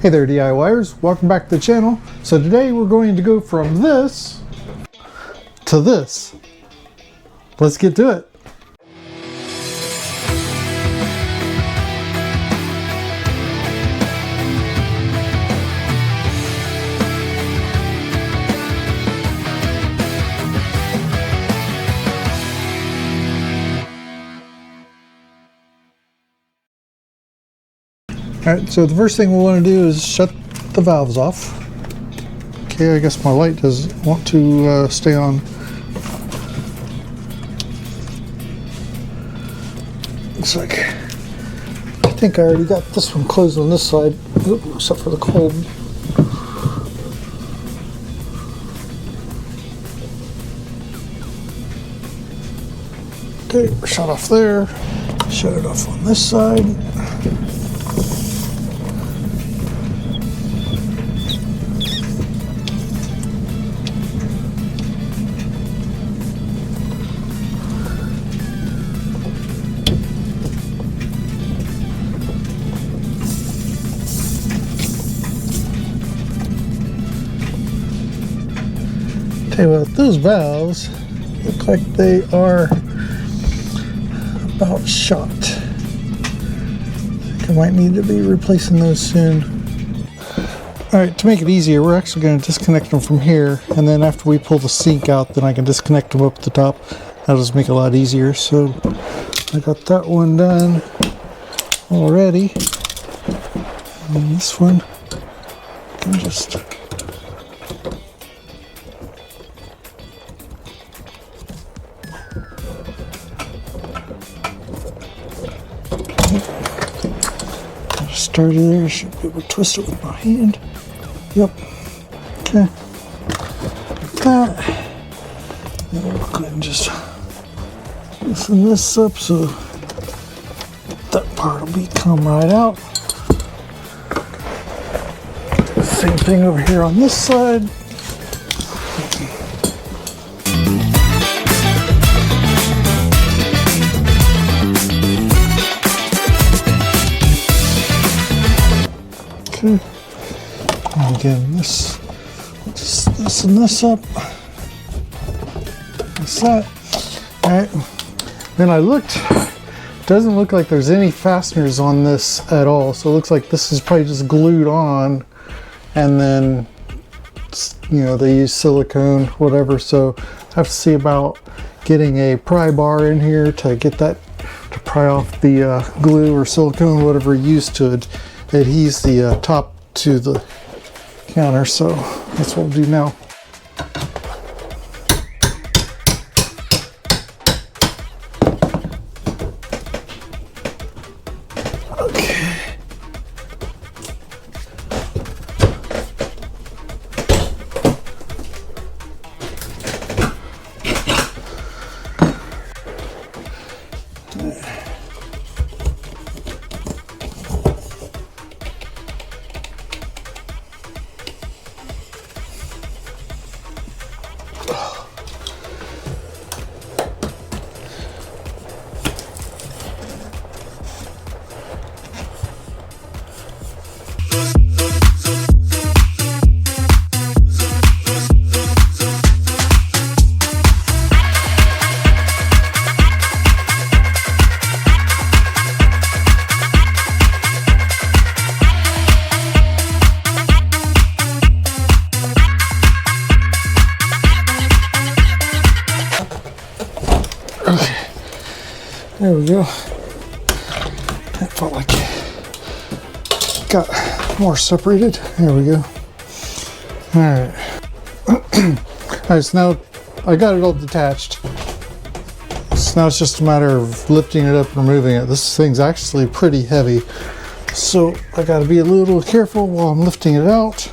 Hey there DIYers, welcome back to the channel. So today we're going to go from this to this. Let's get to it. Alright, so the first thing we'll want to do is shut the valves off. Okay, I guess my light doesn't want to stay on. Looks like, I think I already got this one closed on this side, except for the cold. Okay, we're shut off there. Shut it off on this side. Tell you what, those valves look like they are about shot. I think I might need to be replacing those soon. Alright, to make it easier, we're actually going to disconnect them from here, and then after we pull the sink out, then I can disconnect them up at the top. That'll just make it a lot easier. So I got that one done already. And this one I can just start it there. Should be able to twist it with my hand. Yep. Okay. Like that. Then we'll go ahead and just loosen this up so that part will come right out. Same thing over here on this side. Okay. And again, just loosen this up. That's that. Alright. Then I looked. Doesn't look like there's any fasteners on this at all. So it looks like this is probably just glued on. And then, you know, they use silicone, whatever. So I have to see about getting a pry bar in here to get that, to pry off the glue or silicone, whatever used to adhese the top to the counter. So that's what we'll do now. There we go. That felt like it got more separated. There we go. Alright. Alright, so now I got it all detached. So now it's just a matter of lifting it up and removing it. This thing's actually pretty heavy. So I gotta be a little careful while I'm lifting it out.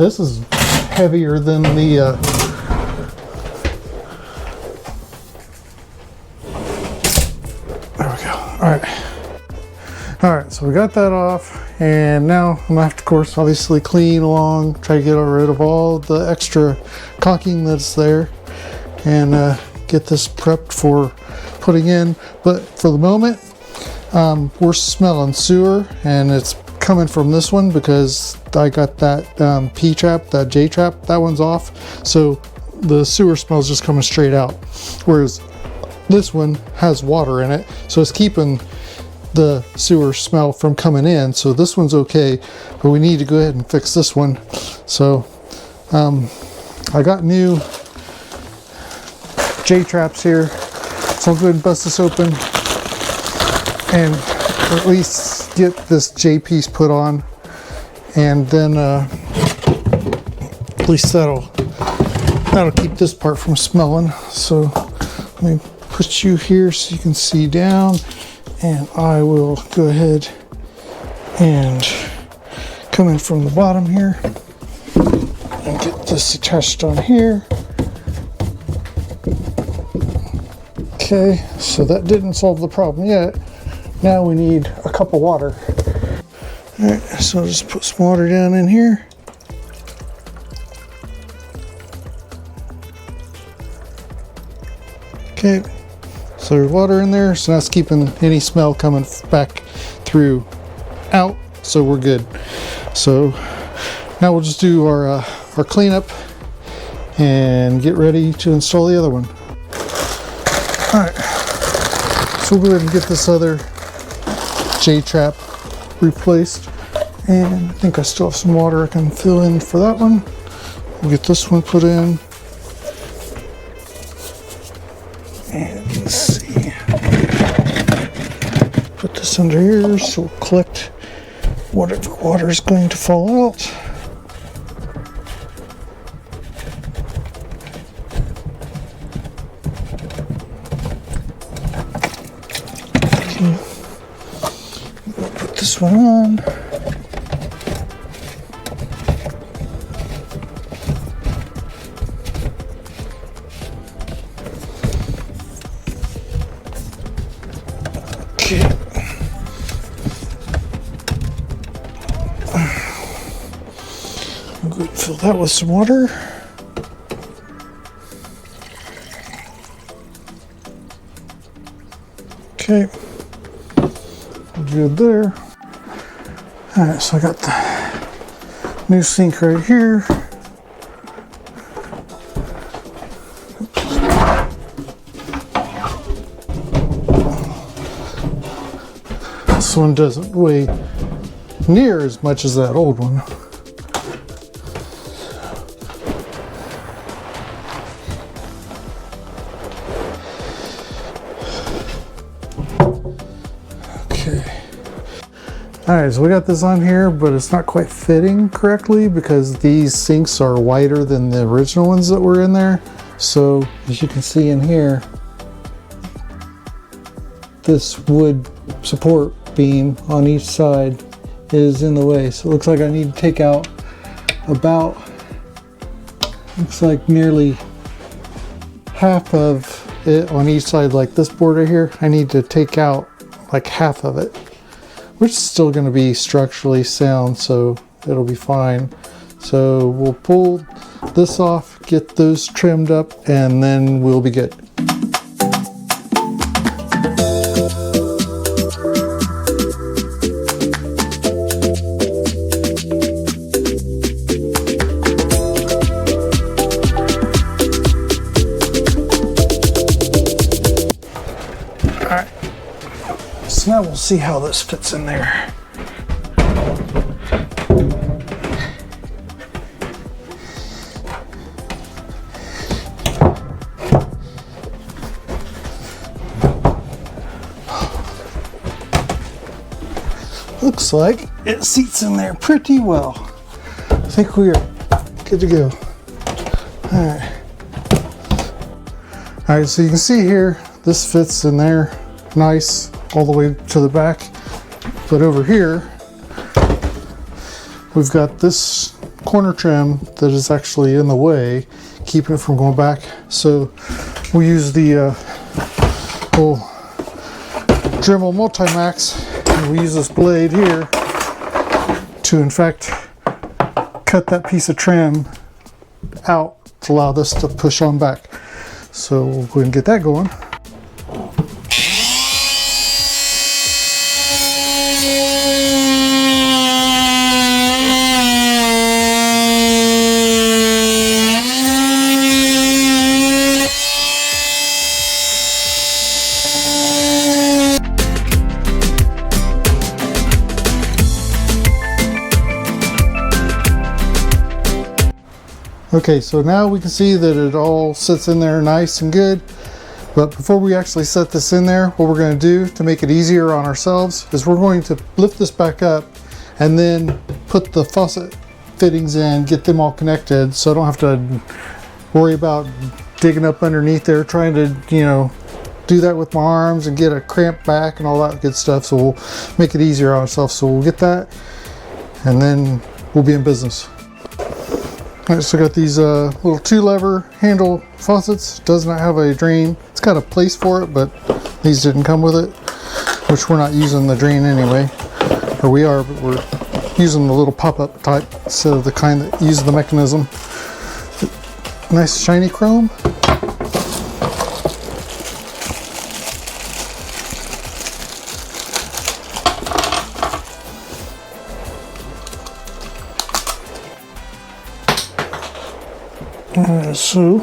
This is heavier than the there we go. All right, so we got that off, and now I'm gonna have to, of course, obviously clean along, try to get rid of all the extra caulking that's there, and get this prepped for putting in. But for the moment, we're smelling sewer, and it's coming from this one because I got that P trap, that J trap, that one's off, so the sewer smell's just coming straight out, whereas this one has water in it, so it's keeping the sewer smell from coming in. So this one's okay, but we need to go ahead and fix this one. So I got new J traps here, so I'll go ahead and bust this open and at least get this J piece put on, and then at least that'll keep this part from smelling. So let me put you here so you can see down, and I will go ahead and come in from the bottom here and get this attached on here. Okay, so that didn't solve the problem yet. Now we need a cup of water. All right, so I'll just put some water down in here. Okay, so there's water in there, so that's keeping any smell coming back through out, so we're good. So now we'll just do our cleanup and get ready to install the other one. All right, so we'll go ahead and get this other J-trap replaced, and I think I still have some water I can fill in for that one. We'll get this one put in. And let's see, put this under here so we'll collect whatever water is going to fall out. Okay. We'll put this one on. I'm going to fill that with some water. Okay, good there. All right, so I got the new sink right here. This one doesn't weigh near as much as that old one. Okay. Alright, so we got this on here, but it's not quite fitting correctly because these sinks are wider than the original ones that were in there. So as you can see in here, this wood support beam on each side is in the way. So it looks like I need to take out about, looks like nearly half of it on each side, like this board right here. I need to take out like half of it, which is still going to be structurally sound, so it'll be fine. So we'll pull this off, get those trimmed up, and then we'll be good. So now we'll see how this fits in there. Looks like it seats in there pretty well. I think we are good to go. All right, so you can see here, this fits in there nice all the way to the back. But over here, we've got this corner trim that is actually in the way, keeping it from going back. So we use the little Dremel Multimax, and we use this blade here to in fact cut that piece of trim out to allow this to push on back. So we'll go ahead and get that going. Okay, so now we can see that it all sits in there nice and good. But before we actually set this in there, what we're going to do to make it easier on ourselves is we're going to lift this back up and then put the faucet fittings in, get them all connected, so I don't have to worry about digging up underneath there, trying to, you know, do that with my arms and get a cramped back and all that good stuff. So we'll make it easier on ourselves. So we'll get that and then we'll be in business. All right, so I got these little 2-lever handle faucets. Does not have a drain. It's got a place for it, but these didn't come with it, which we're not using the drain anyway. Or we are, but we're using the little pop-up type, so the kind that uses the mechanism. Nice shiny chrome. So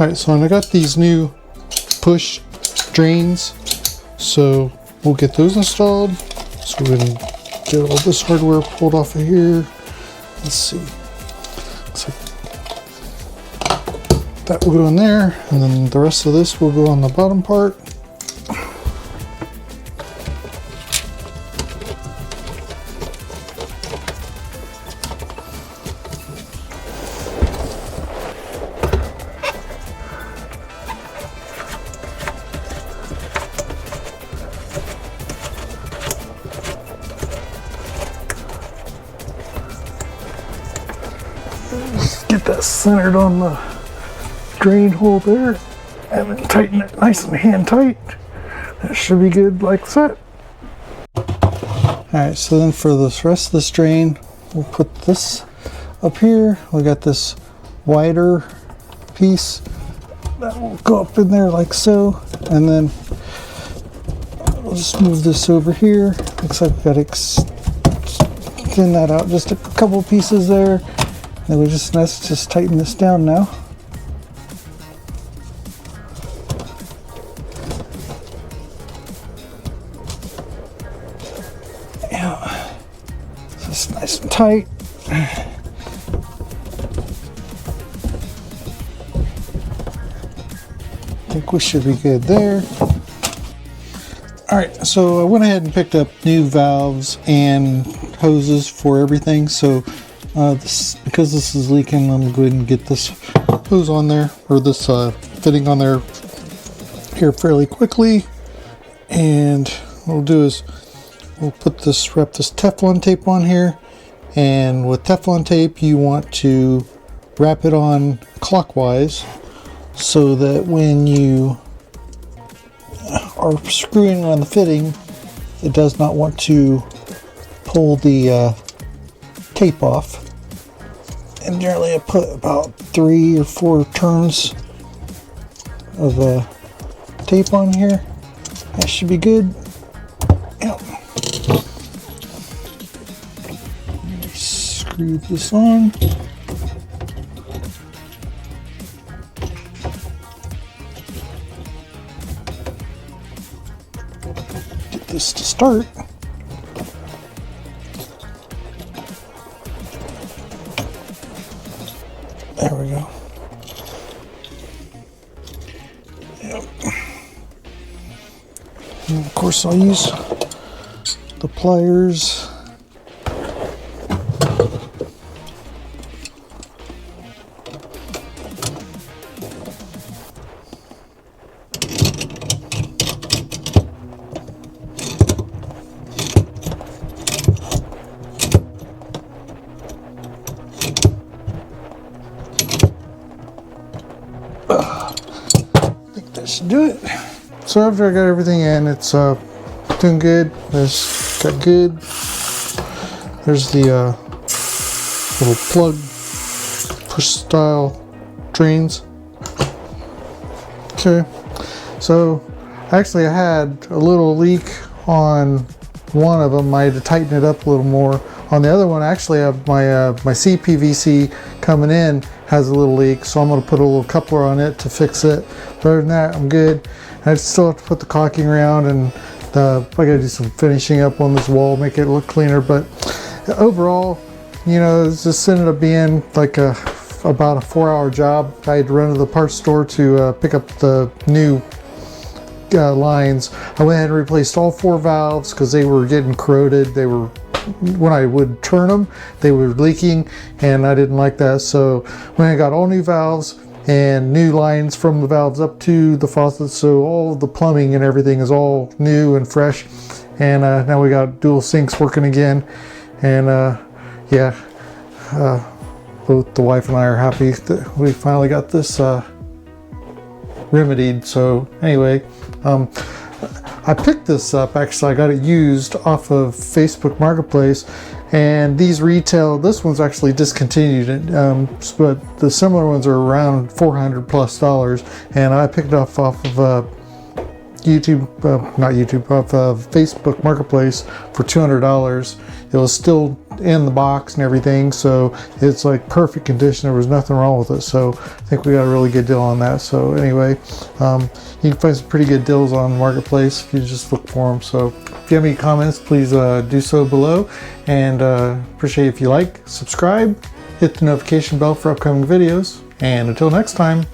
alright, so I got these new push drains, so we'll get those installed. So we're going to get all this hardware pulled off of here. Let's see. Looks like that will go in there, and then the rest of this will go on the bottom part. Get that centered on the drain hole there, and then tighten it nice and hand tight. That should be good like that. Alright, so then for this rest of this drain, we'll put this up here. We got this wider piece that will go up in there like so, and then we'll just move this over here. Looks like we've got to extend that out just a couple pieces there. And we just let's just tighten this down now. Yeah, just nice and tight. I think we should be good there. All right, so I went ahead and picked up new valves and hoses for everything. So because this is leaking, I'm going to go ahead and get this hose on there, or this fitting on there here fairly quickly. And what we'll do is we'll wrap this Teflon tape on here. And with Teflon tape, you want to wrap it on clockwise so that when you are screwing on the fitting, it does not want to pull the tape off. And generally I put about 3 or 4 turns of tape on here. That should be good. Yep. Screw this on. just to start. There we go. Yep. And of course I'll use the pliers. I think that should do it. So after I got everything in, it's doing good. There's got good. There's the little plug push style drains. Okay, so actually I had a little leak on one of them. I had to tighten it up a little more. On the other one, actually, I have my CPVC coming in has a little leak, so I'm going to put a little coupler on it to fix it. But other than that, I'm good. I still have to put the caulking around, and I got to do some finishing up on this wall, make it look cleaner. But overall, you know, this ended up being like about a 4-hour job. I had to run to the parts store to pick up the new lines. I went ahead and replaced all 4 valves because they were getting corroded. They were, when I would turn them, they were leaking, and I didn't like that. So when I got all new valves and new lines from the valves up to the faucets, so all the plumbing and everything is all new and fresh. And now we got dual sinks working again. And yeah, both the wife and I are happy that we finally got this remedied. So anyway, I picked this up, actually I got it used off of Facebook Marketplace, and these retail, this one's actually discontinued, but the similar ones are around $400+, and I picked it up off of YouTube, not YouTube, off of Facebook Marketplace for $200. It was still in the box and everything, so it's like perfect condition. There was nothing wrong with it, so I think we got a really good deal on that. So anyway, you can find some pretty good deals on Marketplace if you just look for them. So if you have any comments, please do so below, and appreciate if you like, subscribe, hit the notification bell for upcoming videos, and until next time.